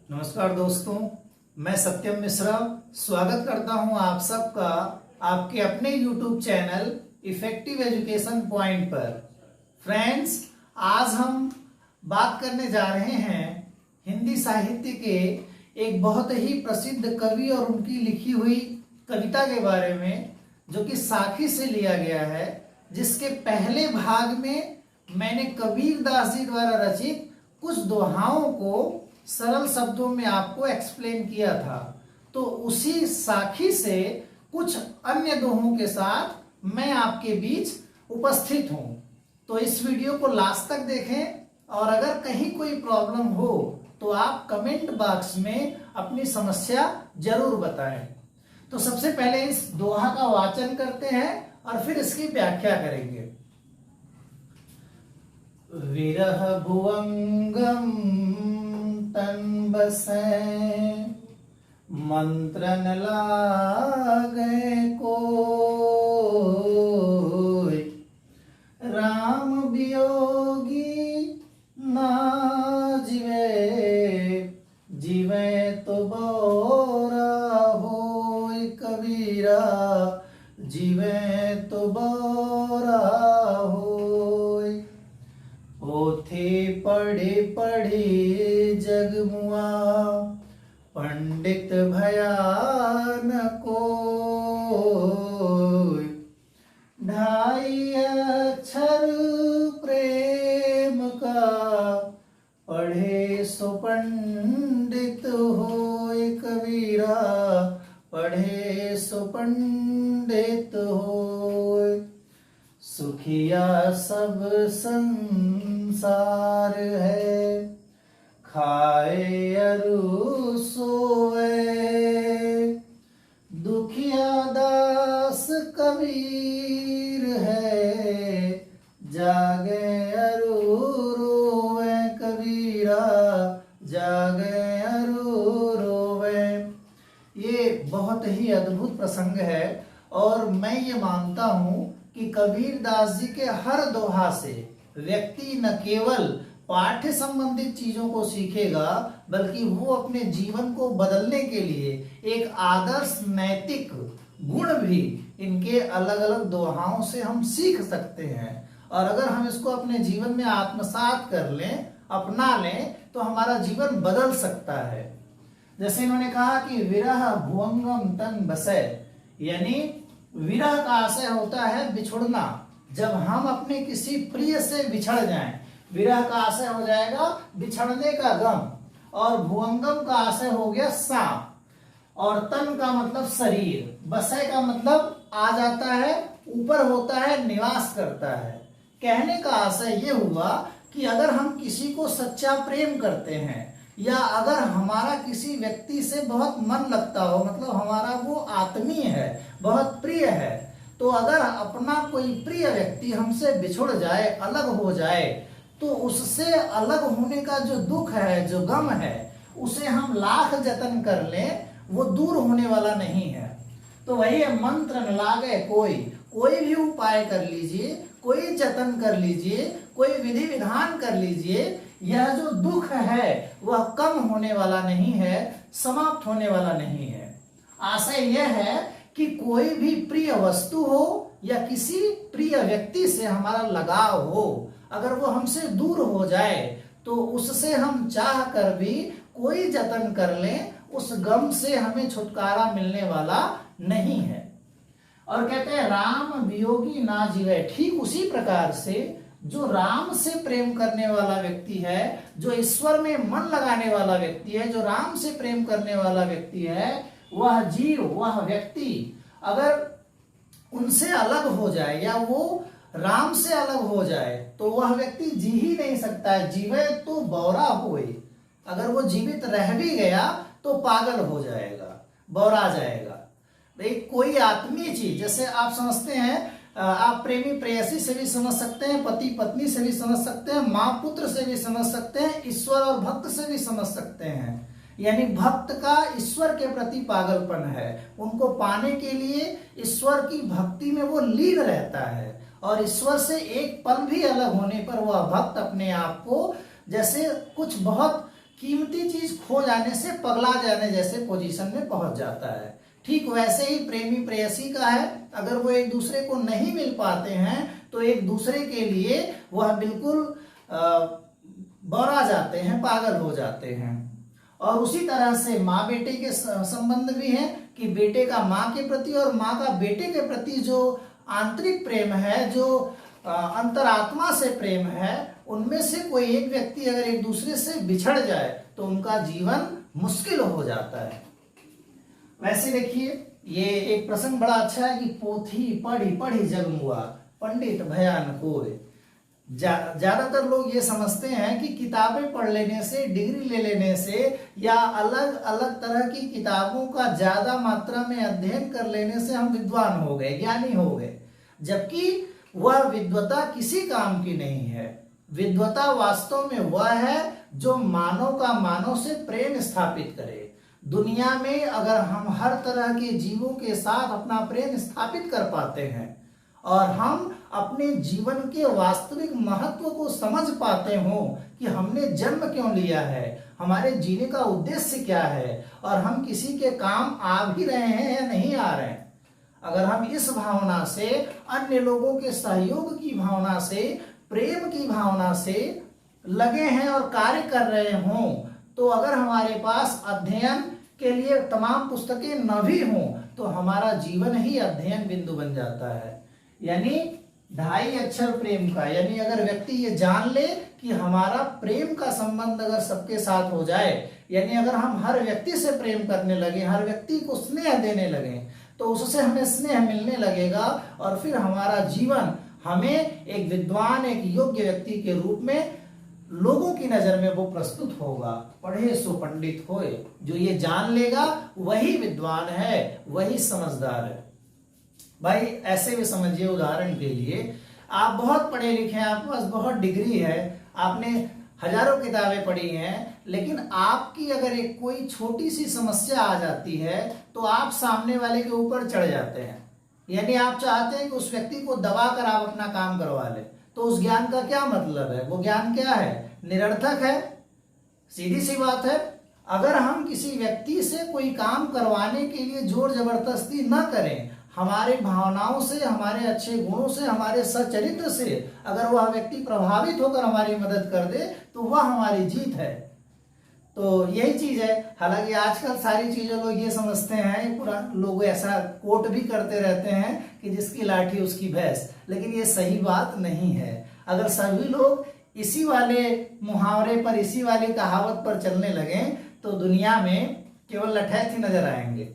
नमस्कार दोस्तों, मैं सत्यम मिश्रा स्वागत करता हूं आप सबका आपके अपने YouTube channel effective education point पर। फ्रेंड्स, आज हम बात करने जा रहे हैं हिंदी साहित्य के एक बहुत ही प्रसिद्ध कवि और उनकी लिखी हुई कविता के बारे में, जो कि साखी से लिया गया है, जिसके पहले भाग में मैंने कबीर दास जी द्वारा रचित कुछ दोहाओं को सरल शब्दों में आपको एक्सप्लेन किया था। तो उसी साखी से कुछ अन्य दोहों के साथ मैं आपके बीच उपस्थित हूं। तो इस वीडियो को लास्ट तक देखें और अगर कहीं कोई प्रॉब्लम हो तो आप कमेंट बॉक्स में अपनी समस्या जरूर बताएं। तो सबसे पहले इस दोहा का वाचन करते हैं और फिर इसकी व्याख्या करेंगे। विरह भुवंगम तन बसै, मंत्रन लागे कोय, राम वियोगी ना जिवे, जिवे तो बोरा होय। कबीरा जिवे तो बोरा होय। पोथे पढ़े पढ़े जगमुआ, पंडित भया न कोय। ढाई अक्षर प्रेम का, पढ़े सो पंडित होय। कबीरा पढ़े सो पंडित होय। सुखिया सब संसार है, खाए अरु सोए। दुखिया दास कबीर है, जागे अरु रोवे। कबीरा जागे अरु रोवे। ये बहुत ही अद्भुत प्रसंग है और मैं ये मानता हूं कि कबीर दास जी के हर दोहा से व्यक्ति न केवल पाठ्य संबंधित चीजों को सीखेगा, बल्कि वो अपने जीवन को बदलने के लिए एक आदर्श नैतिक गुण भी इनके अलग अलग दोहाओं से हम सीख सकते हैं। और अगर हम इसको अपने जीवन में आत्मसात कर लें, अपना लें, तो हमारा जीवन बदल सकता है। जैसे इन्होंने कहा कि विरह भुवंगम तन बसै, यानी विरह का आशय होता है बिछुड़ना। जब हम अपने किसी प्रिय से बिछड़ जाएं, विरह का आशय हो जाएगा बिछड़ने का गम। और भुवंगम का आशय हो गया सांप। और तन का मतलब शरीर, बसय का मतलब आ जाता है, ऊपर होता है, निवास करता है। कहने का आशय ये हुआ कि अगर हम किसी को सच्चा प्रेम करते हैं, या अगर हमारा किसी व्यक्ति से बहुत मन लगता हो, मतलब हमारा वो आत्मीय है, बहुत प्रिय है, तो अगर अपना कोई प्रिय व्यक्ति हमसे बिछुड़ जाए, अलग हो जाए, तो उससे अलग होने का जो दुख है, जो गम है, उसे हम लाख जतन कर लें, वो दूर होने वाला नहीं है। तो वही है, मंत्र न लागे कोई भी उपाय कर लीजिए, कोई जतन कर लीजिए, कोई विधि विधान कर लीजिए, यह जो दुख है वह कम होने वाला नहीं है, समाप्त होने वाला नहीं है। आशय यह है कि कोई भी प्रिय वस्तु हो या किसी प्रिय व्यक्ति से हमारा लगाव हो, अगर वो हमसे दूर हो जाए तो उससे हम चाह कर भी कोई जतन कर लें, उस गम से हमें छुटकारा मिलने वाला नहीं है। और कहते हैं राम वियोगी ना जीवे। ठीक उसी प्रकार से जो राम से प्रेम करने वाला व्यक्ति है, जो ईश्वर में मन लगाने वाला व्यक्ति है, जो राम से प्रेम करने वाला व्यक्ति है, वह जीव, वह व्यक्ति अगर उनसे अलग हो जाए या वो राम से अलग हो जाए, तो वह व्यक्ति जी ही नहीं सकता है। जीवे तो बौरा होए। अगर वो जीवित रह भी गया तो पागल हो जाएगा, बौरा जाएगा। भाई कोई आत्मीय चीज, जैसे आप समझते हैं, आप प्रेमी प्रेयसी से भी समझ सकते हैं, पति पत्नी से भी समझ सकते हैं, माँ पुत्र से भी समझ सकते हैं, ईश्वर और भक्त से भी समझ सकते हैं। यानी भक्त का ईश्वर के प्रति पागलपन है, उनको पाने के लिए ईश्वर की भक्ति में वो लीन रहता है, और ईश्वर से एक पल भी अलग होने पर वह भक्त अपने आप को जैसे कुछ बहुत कीमती चीज खो जाने से पगला जाने जैसे पोजीशन में पहुंच जाता है। ठीक वैसे ही प्रेमी प्रेयसी का है, अगर वो एक दूसरे को नहीं मिल पाते हैं तो एक दूसरे के लिए वह बिल्कुल बौरा जाते हैं, पागल हो जाते हैं। और उसी तरह से माँ बेटे के संबंध भी हैं कि बेटे का माँ के प्रति और माँ का बेटे के प्रति जो आंतरिक प्रेम है, जो अंतरात्मा से प्रेम है, उनमें से कोई एक व्यक्ति अगर एक दूसरे से बिछड़ जाए तो उनका जीवन मुश्किल हो जाता है। वैसे देखिए, ये एक प्रसंग बड़ा अच्छा है कि पोथी पढ़ी पढ़ी जगमुआ पंडित भयान कोय। ज्यादातर लोग ये समझते हैं कि किताबें पढ़ लेने से, डिग्री ले लेने से या अलग अलग तरह की किताबों का ज्यादा मात्रा में अध्ययन कर लेने से हम विद्वान हो गए, ज्ञानी हो गए, जबकि वह विद्वता किसी काम की नहीं है। विद्वता वास्तव में वह है जो मानव का मानव से प्रेम स्थापित करे। दुनिया में अगर हम हर तरह के जीवों के साथ अपना प्रेम स्थापित कर पाते हैं और हम अपने जीवन के वास्तविक महत्व को समझ पाते हो कि हमने जन्म क्यों लिया है, हमारे जीने का उद्देश्य क्या है और हम किसी के काम आ भी रहे हैं या नहीं आ रहे हैं, अगर हम इस भावना से, अन्य लोगों के सहयोग की भावना से, प्रेम की भावना से लगे हैं और कार्य कर रहे हों, तो अगर हमारे पास अध्ययन के लिए तमाम पुस्तकें न भी हों तो हमारा जीवन ही अध्ययन बिंदु बन जाता है। यानी 2.5 अक्षर प्रेम का, यानी अगर व्यक्ति ये जान ले कि हमारा प्रेम का संबंध अगर सबके साथ हो जाए, यानी अगर हम हर व्यक्ति से प्रेम करने लगे, हर व्यक्ति को स्नेह देने लगे, तो उससे हमें स्नेह मिलने लगेगा और फिर हमारा जीवन हमें एक विद्वान, एक योग्य व्यक्ति के रूप में लोगों की नजर में वो प्रस्तुत होगा। पढ़े सो पंडित होए, जो ये जान लेगा वही विद्वान है, वही समझदार है। भाई ऐसे भी समझिए, उदाहरण के लिए आप बहुत पढ़े लिखे हैं, आपके पास बहुत डिग्री है, आपने हजारों किताबें पढ़ी हैं, लेकिन आपकी अगर एक कोई छोटी सी समस्या आ जाती है तो आप सामने वाले के ऊपर चढ़ जाते हैं। यानी आप चाहते हैं कि उस व्यक्ति को दबा कर आप अपना काम करवा लें, तो उस ज्ञान का क्या मतलब है? वो ज्ञान क्या है? निरर्थक है। सीधी सी बात है, अगर हम किसी व्यक्ति से कोई काम करवाने के लिए जोर जबरदस्ती न करें, हमारे भावनाओं से, हमारे अच्छे गुणों से, हमारे सच्चरित्र से अगर वह व्यक्ति प्रभावित होकर हमारी मदद कर दे तो वह हमारी जीत है। तो यही चीज है। हालांकि आजकल सारी चीजों लोग ये समझते हैं, पूरा लोग ऐसा कोट भी करते रहते हैं कि जिसकी लाठी उसकी भैंस, लेकिन ये सही बात नहीं है। अगर सभी लोग इसी वाले मुहावरे पर, इसी वाली कहावत पर चलने लगे तो दुनिया में केवल लठैत ही नजर आएंगे।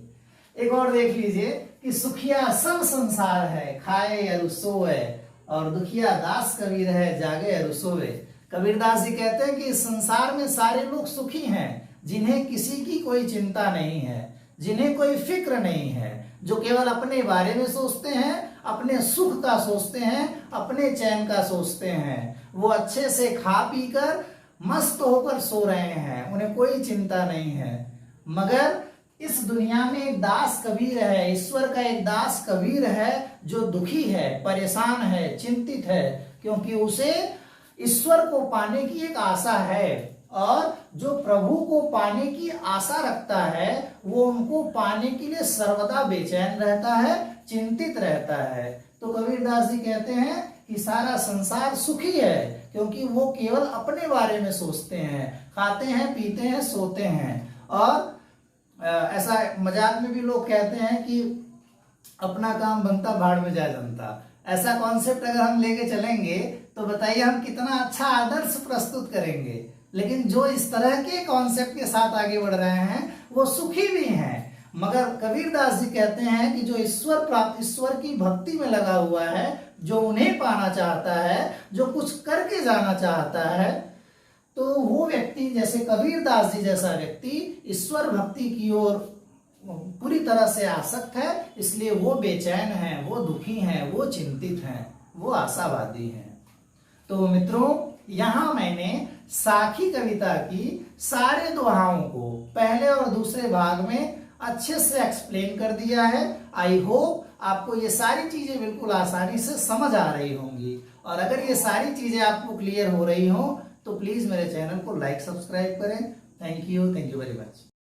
एक और देख लीजिए कि सुखिया सब संसार है, खाए अरु सोए, और दुखिया दास कबीर है, जागे अरु सोए। कबीरदास जी कहते हैं कि इस संसार में सारे लोग सुखी हैं जिन्हें किसी की कोई चिंता नहीं है, जिन्हें कोई फिक्र नहीं है, जो केवल अपने बारे में सोचते हैं, अपने सुख का सोचते हैं, अपने चैन का सोचते हैं। वो अच्छे से खा पी कर मस्त होकर सो रहे हैं, उन्हें कोई चिंता नहीं है। मगर इस दुनिया में एक दास कबीर है, ईश्वर का एक दास कबीर है जो दुखी है, परेशान है, चिंतित है, क्योंकि उसे ईश्वर को पाने की एक आशा है, और जो प्रभु को पाने की आशा रखता है वो उनको पाने के लिए सर्वदा बेचैन रहता है, चिंतित रहता है। तो कबीरदास जी कहते हैं कि सारा संसार सुखी है क्योंकि वो केवल अपने बारे में सोचते हैं, खाते हैं, पीते हैं, सोते हैं। और ऐसा मजाक में भी लोग कहते हैं कि अपना काम बनता भाड़ में जाए जनता। ऐसा कॉन्सेप्ट अगर हम लेके चलेंगे तो बताइए हम कितना अच्छा आदर्श प्रस्तुत करेंगे। लेकिन जो इस तरह के कॉन्सेप्ट के साथ आगे बढ़ रहे हैं वो सुखी भी हैं। मगर कबीरदास जी कहते हैं कि जो ईश्वर प्राप्त, ईश्वर की भक्ति में लगा हुआ है, जो उन्हें पाना चाहता है, जो कुछ करके जाना चाहता है, तो वो व्यक्ति, जैसे कबीरदास जी जैसा व्यक्ति, ईश्वर भक्ति की ओर पूरी तरह से आसक्त है, इसलिए वो बेचैन है, वो दुखी हैं, वो चिंतित हैं, वो आशावादी हैं। तो मित्रों, यहाँ मैंने साखी कविता की सारे दोहाओं को पहले और दूसरे भाग में अच्छे से एक्सप्लेन कर दिया है। आई होप आपको ये सारी चीजें बिल्कुल आसानी से समझ आ रही होंगी, और अगर ये सारी चीजें आपको क्लियर हो रही हो तो प्लीज मेरे चैनल को लाइक, सब्सक्राइब करें। Thank you very much.